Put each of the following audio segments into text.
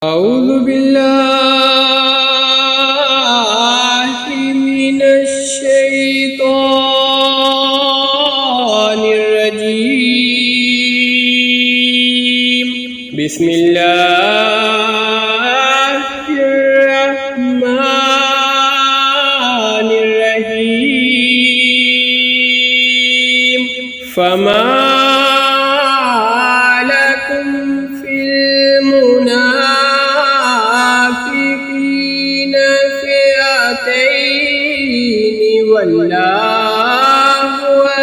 أعوذ بالله من الشيطان الرجيم. بسم الله الرحمن الرحيم. فما لكم في المنافقين فئتين والله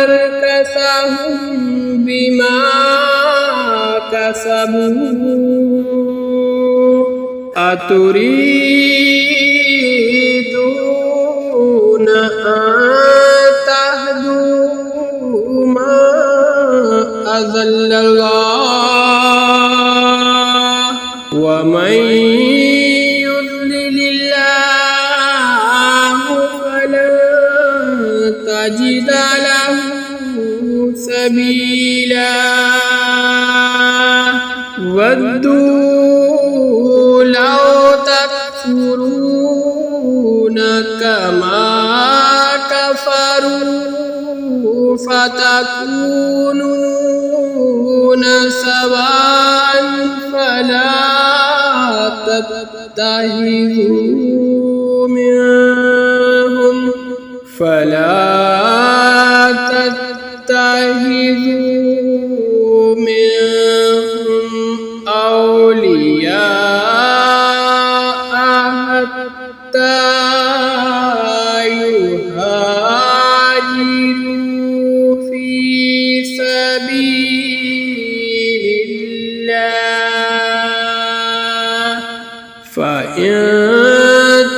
أركسهم بما كسبوا أتريدون أن تهدوا من أضل الله ومن يضلل الله فلن تجد له سبيلا. ودوا لو تكفرون كما كفروا فتكونون سواء فلا تتخذوا منهم أولياء حتى يهاجروا في سبيل الله فإن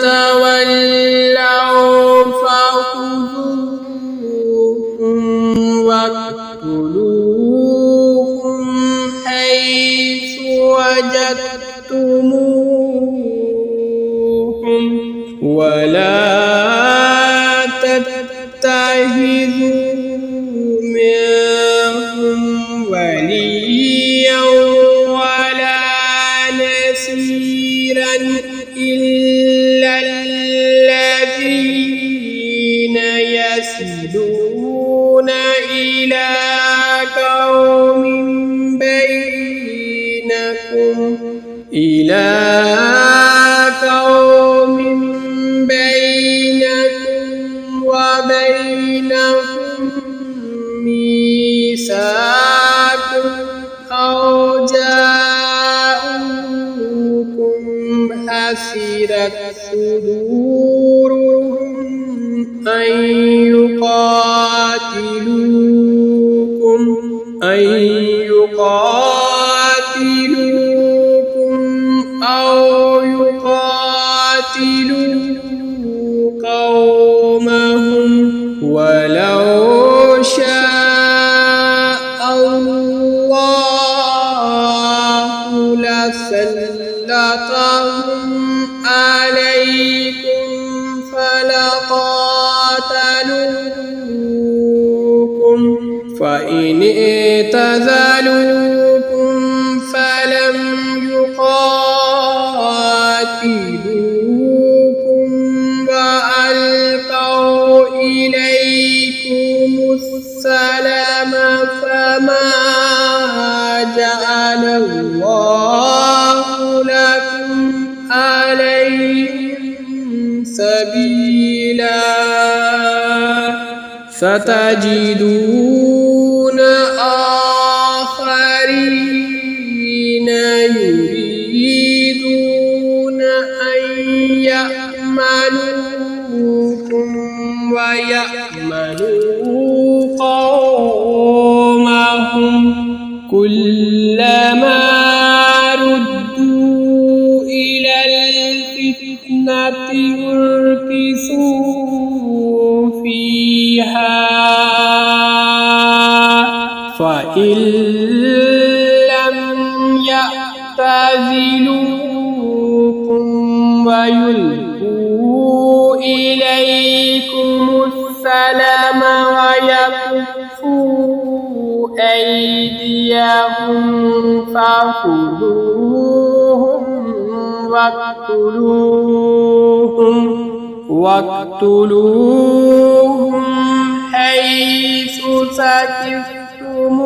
تولوا فخذوهم واقتلوهم حيث وجدتموهم ولا تتخذوا منهم وليا ولا نصيرا إلا الذين يصلون إلى قوم بينكم وبينهم ميثاق أو جاءوكم حسرت صدورهم أن يقاتلوكم أو يقاتلوا قومهم ولو شاء الله لسلطهم عليكم فلقاتلوكم فإن اعتزلوكم فلم يقاتلوكم وألقوا إليكم السلام فما جعل الله لكم عليهم سبيلا. ستجدون آخرين يريدون أن يأمنوكم ويأمنوا قومهم كلما ردوا إلى الفتنة أركسوا فيها فإن لم يعتزلوكم ويلقوا إليكم السلام ويكفوا أيديهم فخذوهم واقتلوهم حيث ثقفتموهم